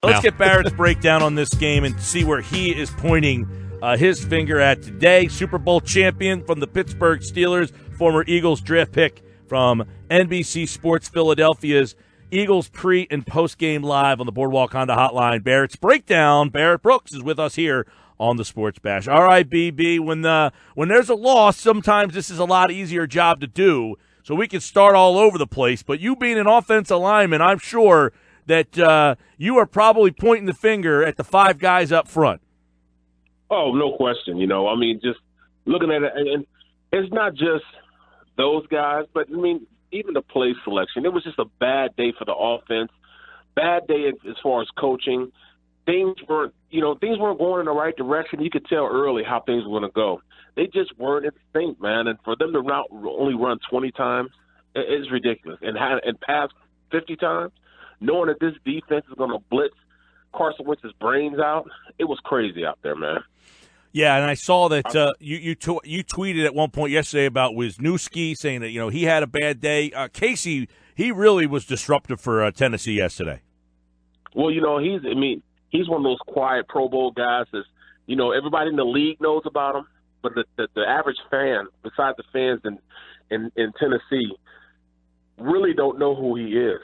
Let's get Barrett's breakdown on this game and see where he is pointing his finger at today. Super Bowl champion from the Pittsburgh Steelers, former Eagles draft pick from NBC Sports Philadelphia's Eagles pre- and post-game live on the Boardwalk Honda Hotline. Barrett's breakdown. Barrett Brooks is with us here on the Sports Bash. All right, BB, when there's a loss, sometimes this is a lot easier job to do, so we can start all over the place. But you being an offensive lineman, I'm sure that you are probably pointing the finger at the five guys up front. Oh, no question. I mean, just looking at it, and it's not just those guys, but, I mean, even the play selection. It was just a bad day for the offense, bad day as far as coaching. Things weren't going in the right direction. You could tell early how things were going to go. They just weren't in sync, man. And for them to only run 20 times is ridiculous. And pass 50 times, knowing that this defense is going to blitz Carson Wentz's brains out, it was crazy out there, man. Yeah, and I saw that you tweeted at one point yesterday about Wisniewski saying that he had a bad day. Casey, he really was disruptive for Tennessee yesterday. Well, he's one of those quiet Pro Bowl guys that everybody in the league knows about him, but the average fan, besides the fans in Tennessee, really don't know who he is.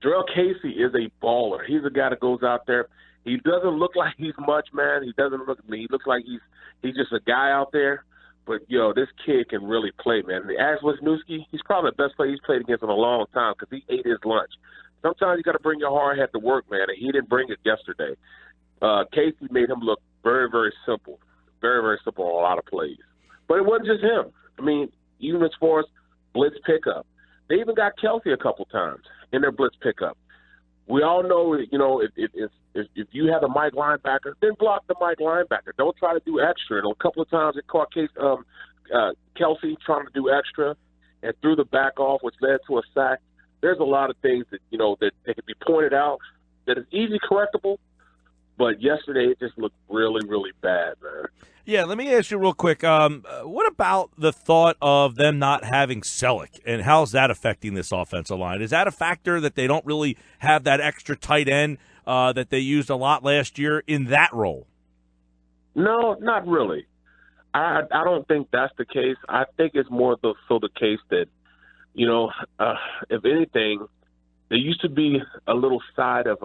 Jarrell Casey is a baller. He's a guy that goes out there. He doesn't look like he's much, man. He looks like he's just a guy out there. But, this kid can really play, man. As Wisniewski, he's probably the best player he's played against in a long time because he ate his lunch. Sometimes you got to bring your hard hat to work, man, and he didn't bring it yesterday. Casey made him look very, very simple, very, very simple on a lot of plays. But it wasn't just him. I mean, even as far as blitz pickup, they even got Kelsey a couple times in their blitz pickup. We all know, if you have a Mike linebacker, then block the Mike linebacker. Don't try to do extra. And a couple of times it caught Kelsey trying to do extra and threw the back off, which led to a sack. There's a lot of things that that they could be pointed out that is easy correctable. But yesterday it just looked really, really bad, man. Yeah, let me ask you real quick. What about the thought of them not having Selleck, and how's that affecting this offensive line? Is that a factor that they don't really have that extra tight end that they used a lot last year in that role? No, not really. I don't think that's the case. I think it's more the case that, if anything, there used to be a little side of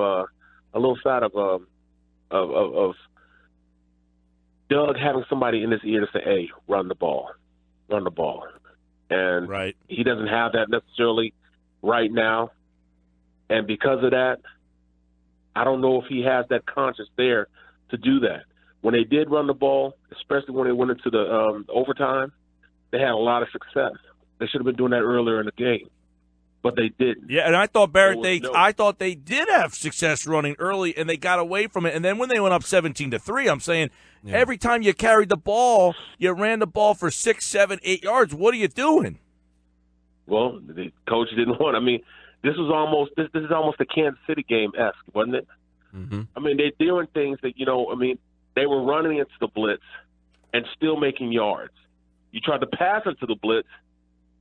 Doug having somebody in his ear to say, hey, run the ball. And right. He doesn't have that necessarily right now. And because of that, I don't know if he has that conscience there to do that. When they did run the ball, especially when they went into the overtime, they had a lot of success. They should have been doing that earlier in the game, but they didn't. Yeah, and I thought, Barrett, I thought they did have success running early, and they got away from it. And then when they went up 17-3, I'm saying every time you carried the ball, you ran the ball for 6, 7, 8 yards. What are you doing? Well, the coach didn't want. I mean, this is almost a Kansas City game-esque, wasn't it? Mm-hmm. I mean, they're doing things that they were running into the blitz and still making yards. You tried to pass into the blitz,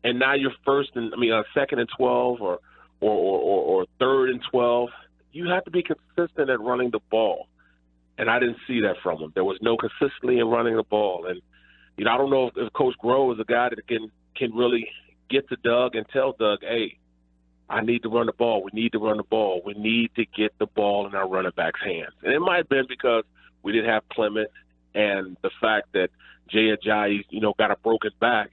and now you're second and 12 or third and 12. You have to be consistent at running the ball, and I didn't see that from them. There was no consistency in running the ball, and I don't know if Coach Groh is a guy that can really get to Doug and tell Doug, hey, I need to run the ball. We need to run the ball. We need to get the ball in our running back's hands. And it might have been because we didn't have Clement and the fact that Jay Ajayi, got a broken back.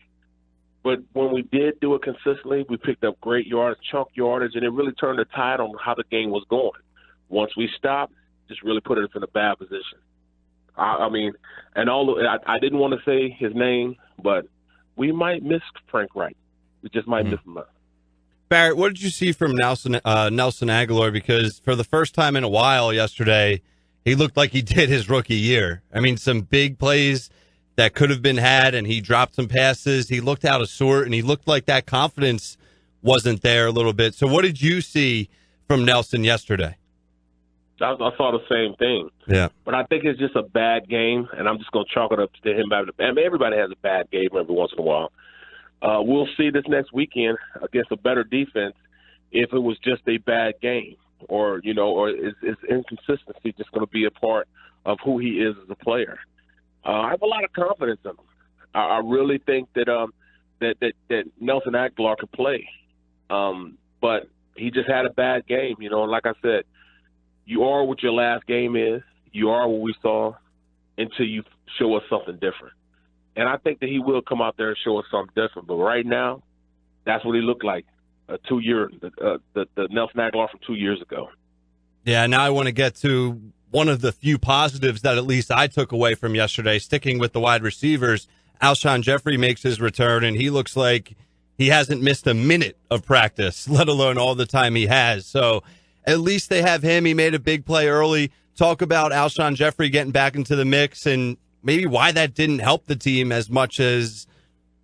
But when we did do it consistently, we picked up great yards, chunk yardage, and it really turned the tide on how the game was going. Once we stopped, just really put us in a bad position. I didn't want to say his name, but we might miss Frank Wright. We just might miss him. Barrett, what did you see from Nelson Agholor? Because for the first time in a while yesterday, he looked like he did his rookie year. I mean, some big plays that could have been had, and he dropped some passes. He looked out of sort, and he looked like that confidence wasn't there a little bit. So what did you see from Nelson yesterday? I saw the same thing. Yeah. But I think it's just a bad game, and I'm just going to chalk it up to him. Everybody has a bad game every once in a while. We'll see this next weekend against a better defense if it was just a bad game. or is inconsistency just going to be a part of who he is as a player? I have a lot of confidence in him. I really think that that Nelson Agholor can play, but he just had a bad game. And like I said, you are what your last game is. You are what we saw until you show us something different. And I think that he will come out there and show us something different. But right now, that's what he looked like the Nelson Agholor from 2 years ago. Yeah, now I want to get to one of the few positives that at least I took away from yesterday, sticking with the wide receivers. Alshon Jeffery makes his return, and he looks like he hasn't missed a minute of practice, let alone all the time he has. So at least they have him. He made a big play early. Talk about Alshon Jeffery getting back into the mix and maybe why that didn't help the team as much as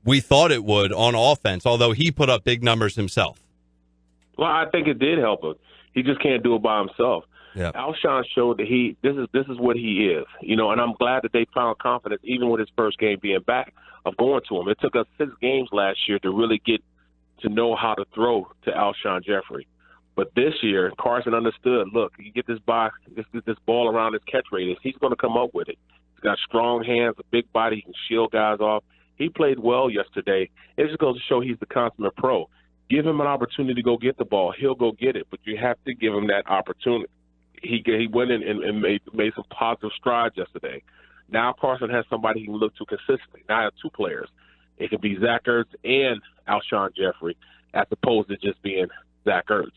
we thought it would on offense, although he put up big numbers himself. Well, I think it did help him. He just can't do it by himself. Yeah. Alshon showed that this is what he is, and I'm glad that they found confidence, even with his first game being back, of going to him. It took us 6 games last year to really get to know how to throw to Alshon Jeffery. But this year, Carson understood, look, you get this ball around his catch radius, he's going to come up with it. He's got strong hands, a big body, he can shield guys off. He played well yesterday. It just goes to show he's the consummate pro. Give him an opportunity to go get the ball. He'll go get it, but you have to give him that opportunity. He went in and made some positive strides yesterday. Now Carson has somebody he can look to consistently. Now I have 2 players. It could be Zach Ertz and Alshon Jeffery as opposed to just being Zach Ertz.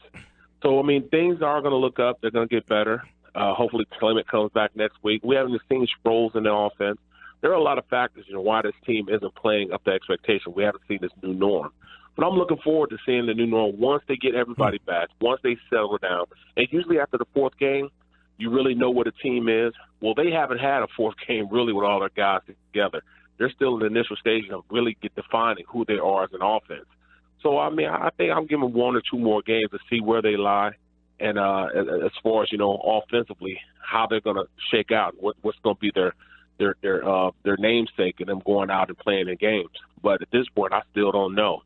So, things are going to look up. They're going to get better. Hopefully Clement comes back next week. We haven't seen Sproles in the offense. There are a lot of factors why this team isn't playing up to expectation. We haven't seen this new norm. But I'm looking forward to seeing the new norm once they get everybody back, once they settle down. And usually after the 4th game, you really know what a team is. Well, they haven't had a 4th game really with all their guys together. They're still in the initial stage of really defining who they are as an offense. So, I think I'm giving 1 or 2 more games to see where they lie. And as far as, offensively, how they're going to shake out, what's going to be their namesake and them going out and playing in games. But at this point, I still don't know.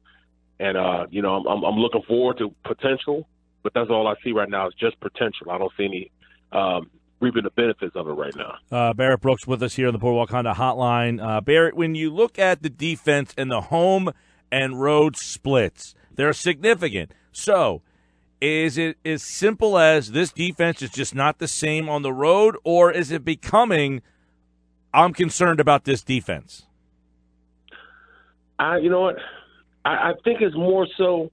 And, I'm looking forward to potential, but that's all I see right now is just potential. I don't see any reaping the benefits of it right now. Barrett Brooks with us here on the Boardwalk Honda Hotline. Barrett, when you look at the defense and the home and road splits, they're significant. So is it as simple as this defense is just not the same on the road, or is it becoming, I'm concerned about this defense? You know what? I think it's more so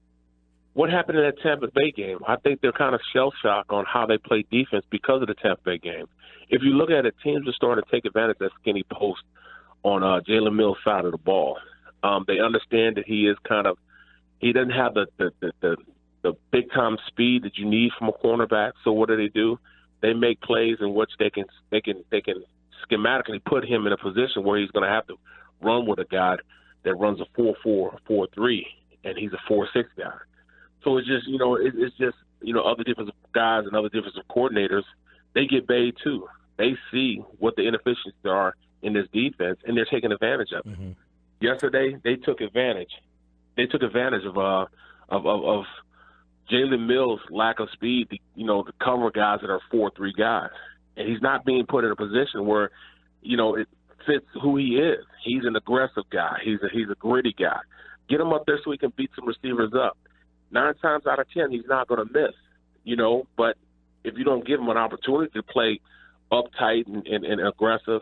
what happened in that Tampa Bay game. I think they're kind of shell-shocked on how they play defense because of the Tampa Bay game. If you look at it, teams are starting to take advantage of that skinny post on Jalen Mills' side of the ball. They understand that he doesn't have the big-time speed that you need from a cornerback. So what do? They make plays in which they can schematically put him in a position where he's going to have to run with a guy that runs a 4.4, 4.3, and he's a 4.6 guy. So it's just, other defensive guys and other defensive coordinators, they get baited too. They see what the inefficiencies are in this defense, and they're taking advantage of it. Mm-hmm. Yesterday, they took advantage. They took advantage of Jalen Mills' lack of speed to cover guys that are 4.3 guys. And he's not being put in a position where, it fits who he is. He's an aggressive guy. He's a gritty guy. Get him up there so he can beat some receivers up. 9 times out of 10, he's not going to miss, But if you don't give him an opportunity to play uptight and aggressive,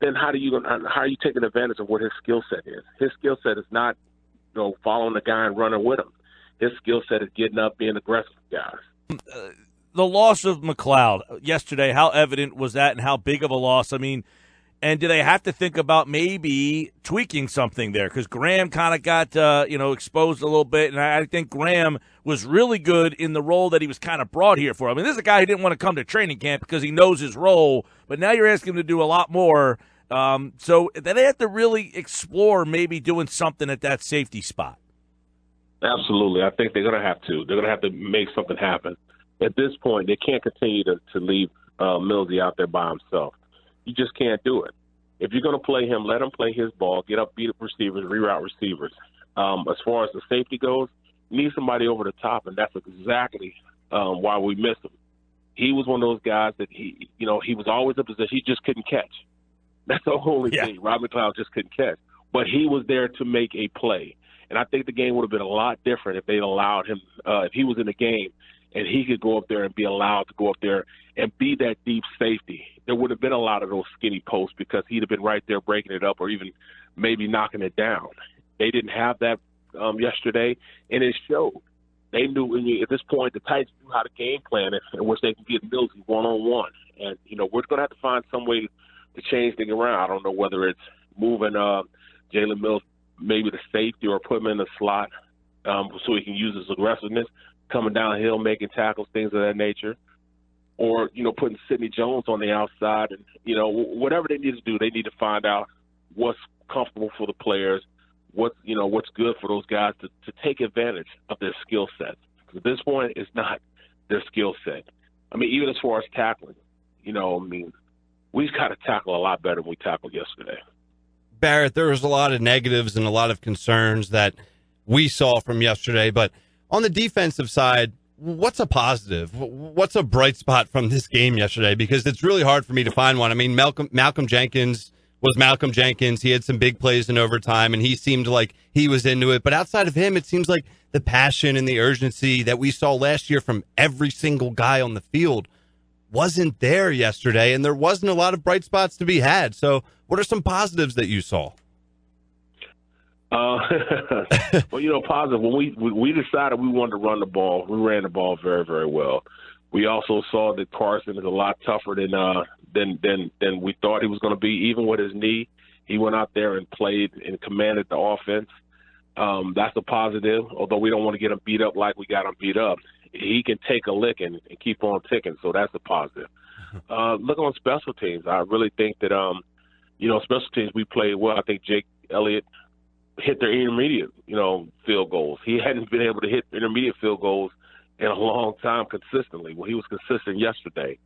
then how are you taking advantage of what his skill set is? His skill set is not, following the guy and running with him. His skill set is getting up, being aggressive guys. The loss of McLeod yesterday, how evident was that and how big of a loss? And do they have to think about maybe tweaking something there? Because Graham kind of got, exposed a little bit, and I think Graham was really good in the role that he was kind of brought here for. This is a guy who didn't want to come to training camp because he knows his role, but now you're asking him to do a lot more. So they have to really explore maybe doing something at that safety spot. Absolutely. I think they're going to have to. They're going to have to make something happen. At this point, they can't continue to leave Millsy out there by himself. You just can't do it. If you're going to play him, let him play his ball, get up, beat up receivers, reroute receivers. As far as the safety goes, you need somebody over the top, and that's exactly why we missed him. He was one of those guys that he was always in position. He just couldn't catch. That's the only thing. Rob McLeod just couldn't catch. But he was there to make a play. And I think the game would have been a lot different if they allowed him, if he was in the game and he could go up there and be allowed to go up there and be that deep safety. There would have been a lot of those skinny posts because he'd have been right there breaking it up or even maybe knocking it down. They didn't have that yesterday, and it showed. They knew at this point the Titans knew how to game plan it, in which they can get Millsy one-on-one. And, we're going to have to find some way to change things around. I don't know whether it's moving Jalen Mills maybe to safety or put him in the slot so he can use his aggressiveness, coming downhill, making tackles, things of that nature. Or, putting Sidney Jones on the outside. And, whatever they need to do, they need to find out what's comfortable for the players, what's good for those guys to take advantage of their skill sets. At this point, it's not their skill set. I mean, even as far as tackling, we've got to tackle a lot better than we tackled yesterday. Barrett, there was a lot of negatives and a lot of concerns that we saw from yesterday, but on the defensive side, what's a positive? What's a bright spot from this game yesterday? Because it's really hard for me to find one. I mean, Malcolm Jenkins was Malcolm Jenkins. He had some big plays in overtime, and he seemed like he was into it. But outside of him, it seems like the passion and the urgency that we saw last year from every single guy on the field wasn't there yesterday, and there wasn't a lot of bright spots to be had. So what are some positives that you saw? Well, positive. When we decided we wanted to run the ball, we ran the ball very, very well. We also saw that Carson is a lot tougher than we thought he was going to be. Even with his knee, he went out there and played and commanded the offense. That's a positive. Although we don't want to get him beat up like we got him beat up, he can take a lick and keep on ticking. So that's a positive. Look on special teams. I really think that special teams we played well. I think Jake Elliott hit their intermediate, field goals. He hadn't been able to hit intermediate field goals in a long time consistently. Well, he was consistent yesterday.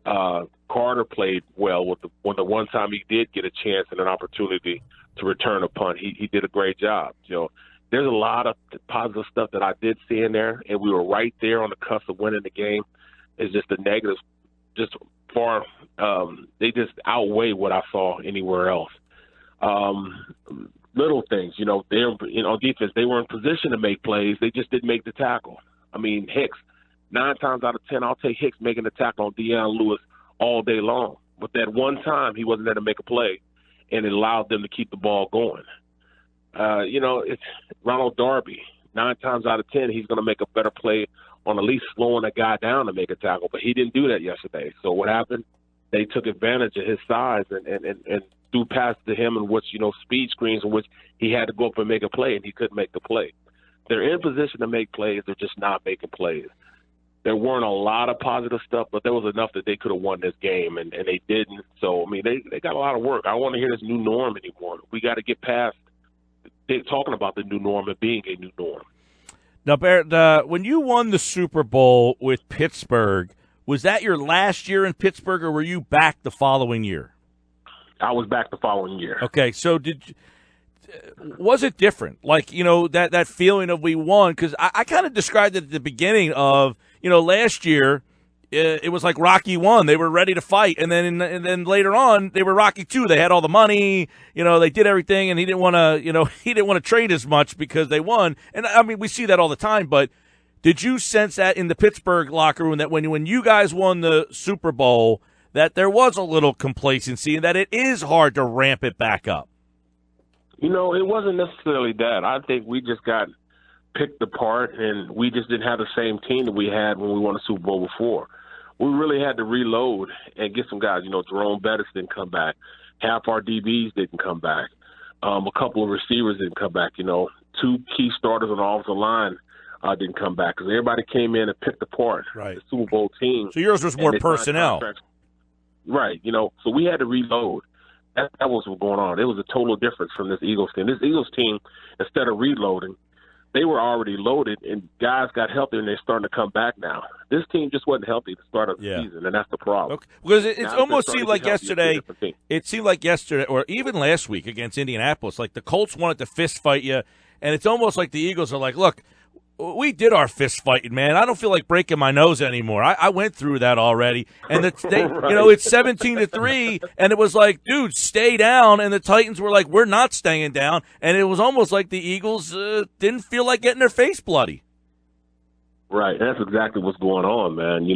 Carter played well with the one time he did get a chance and an opportunity to return a punt. He did a great job. There's a lot of positive stuff that I did see in there, and we were right there on the cusp of winning the game. It's just the negatives just far they just outweigh what I saw anywhere else. Little things, they're on defense. They were in position to make plays. They just didn't make the tackle. I mean, Hicks, 9 times out of 10, I'll take Hicks making the tackle on Deion Lewis all day long. But that one time, he wasn't there to make a play, and it allowed them to keep the ball going. It's Ronald Darby. 9 times out of 10, he's going to make a better play on at least slowing a guy down to make a tackle. But he didn't do that yesterday. So what happened? They took advantage of his size and threw passes to him in which, speed screens in which he had to go up and make a play, and he couldn't make the play. They're in position to make plays. They're just not making plays. There weren't a lot of positive stuff, but there was enough that they could have won this game, and they didn't. So, they got a lot of work. I don't want to hear this new norm anymore. We got to get past talking about the new norm and being a new norm. Now, Barrett, when you won the Super Bowl with Pittsburgh, was that your last year in Pittsburgh, or were you back the following year? I was back the following year. Okay, so was it different? Like, that feeling of we won? Because I kind of described it at the beginning of, last year, it was like Rocky 1. They were ready to fight, and then later on they were Rocky 2. They had all the money, they did everything, and he didn't want to train as much because they won. And we see that all the time. But did you sense that in the Pittsburgh locker room that when you guys won the Super Bowl, that there was a little complacency and that it is hard to ramp it back up? It wasn't necessarily that. I think we just got picked apart, and we just didn't have the same team that we had when we won the Super Bowl before. We really had to reload and get some guys. Jerome Bettis didn't come back. Half our DBs didn't come back. A couple of receivers didn't come back. 2 key starters on the offensive line didn't come back because everybody came in and picked apart the Super Bowl team. So yours was more personnel. Right. So we had to reload. That was what was going on. It was a total difference from this Eagles team. This Eagles team, instead of reloading, they were already loaded, and guys got healthy, and they're starting to come back now. This team just wasn't healthy at the start of the season, and that's the problem. Okay. Because it almost seemed like yesterday, or even last week against Indianapolis, like the Colts wanted to fist fight you, and it's almost like the Eagles are like, look, we did our fist fighting, man. I don't feel like breaking my nose anymore. I went through that already. And Right. it's 17-3, and it was like, dude, stay down. And the Titans were like, we're not staying down. And it was almost like the Eagles didn't feel like getting their face bloody. Right. That's exactly what's going on, man.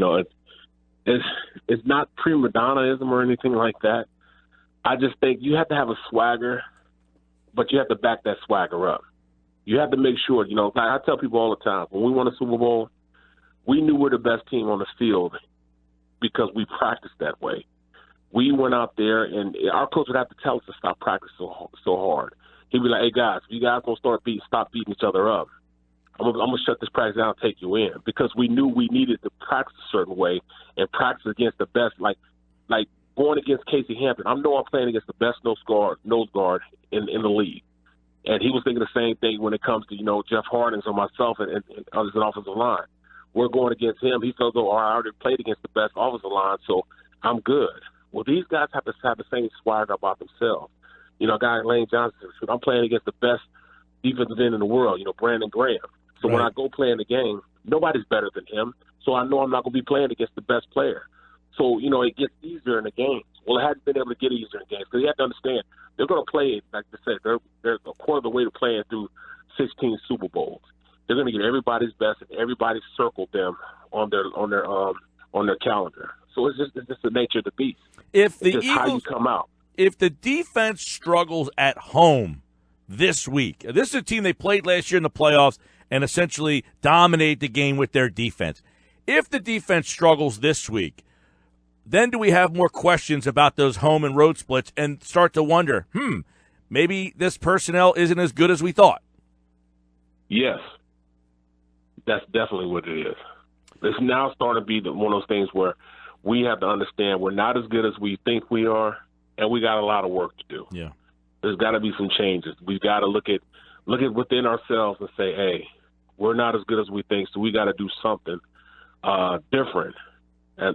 It's not prima donnaism or anything like that. I just think you have to have a swagger, but you have to back that swagger up. You have to make sure, like I tell people all the time, when we won a Super Bowl, we knew we're the best team on the field because we practiced that way. We went out there, and our coach would have to tell us to stop practicing so hard. He'd be like, hey, guys, if you guys don't stop beating each other up, I'm going to shut this practice down and take you in, because we knew we needed to practice a certain way and practice against the best, like going against Casey Hampton. I know I'm playing against the best nose guard in the league. And he was thinking the same thing when it comes to, Jeff Hardings or myself and others in offensive line. We're going against him. He feels, I already played against the best offensive line, so I'm good. Well, these guys have to have the same swagger about themselves. A guy like Lane Johnson, I'm playing against the best defensive end in the world, Brandon Graham. So When I go play in the game, nobody's better than him. So I know I'm not going to be playing against the best player. So, it gets easier in the games. Well, it hasn't been able to get easier in games because you have to understand they're going to play, like I said, they're a quarter of the way to playing through 16 Super Bowls. They're going to get everybody's best, and everybody circled them on their calendar. So it's just the nature of the beast. If the Eagles, how you come out. If the defense struggles at home this week, this is a team they played last year in the playoffs and essentially dominated the game with their defense. If the defense struggles this week, then do we have more questions about those home and road splits and start to wonder, maybe this personnel isn't as good as we thought? Yes. That's definitely what it is. It's now starting to be one of those things where we have to understand we're not as good as we think we are, and we got a lot of work to do. Yeah. There's got to be some changes. We've got to look at within ourselves and say, hey, we're not as good as we think, so we got to do something different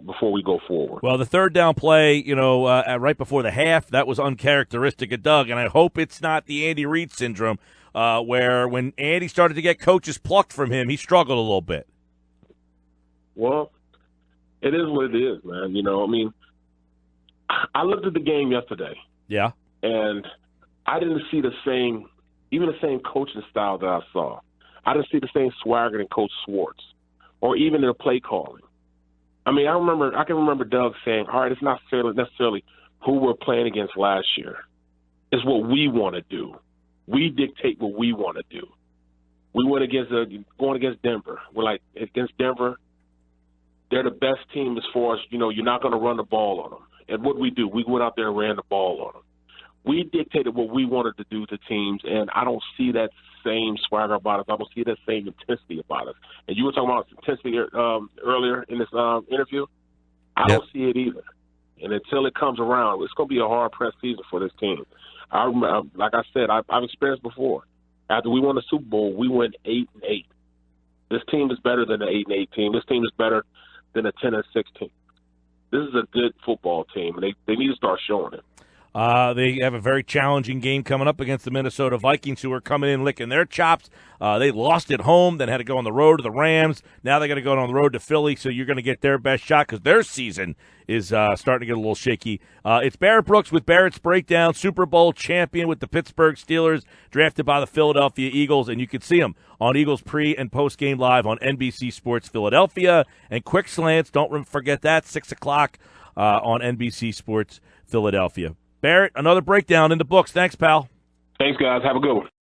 before we go forward. Well, the third down play, right before the half, that was uncharacteristic of Doug, and I hope it's not the Andy Reid syndrome where when Andy started to get coaches plucked from him, he struggled a little bit. Well, it is what it is, man. I looked at the game yesterday. Yeah. And I didn't see the same coaching style that I saw. I didn't see the same swagger than Coach Schwartz or even their play calling. I can remember Doug saying, all right, it's not necessarily who we're playing against last year. It's what we want to do. We dictate what we want to do. We went going against Denver. We're like, against Denver, they're the best team as far as, you're not going to run the ball on them. And what we do, we went out there and ran the ball on them. We dictated what we wanted to do to teams, and I don't see that same swagger about us. I don't see that same intensity about us. And you were talking about intensity earlier in this interview. I don't see it either. And until it comes around, it's going to be a hard-pressed season for this team. Like I said, I've experienced before. After we won the Super Bowl, we went 8-8. This team is better than the 8-8 team. This team is better than a 10-6 team. This is a good football team, and they need to start showing it. They have a very challenging game coming up against the Minnesota Vikings, who are coming in licking their chops. They lost at home, then had to go on the road to the Rams. Now they got to go on the road to Philly, so you're going to get their best shot because their season is starting to get a little shaky. It's Barrett Brooks with Barrett's Breakdown, Super Bowl champion with the Pittsburgh Steelers, drafted by the Philadelphia Eagles, and you can see him on Eagles pre- and post-game live on NBC Sports Philadelphia. And Quick Slants, don't forget that, 6 o'clock on NBC Sports Philadelphia. Barrett, another breakdown in the books. Thanks, pal. Thanks, guys. Have a good one.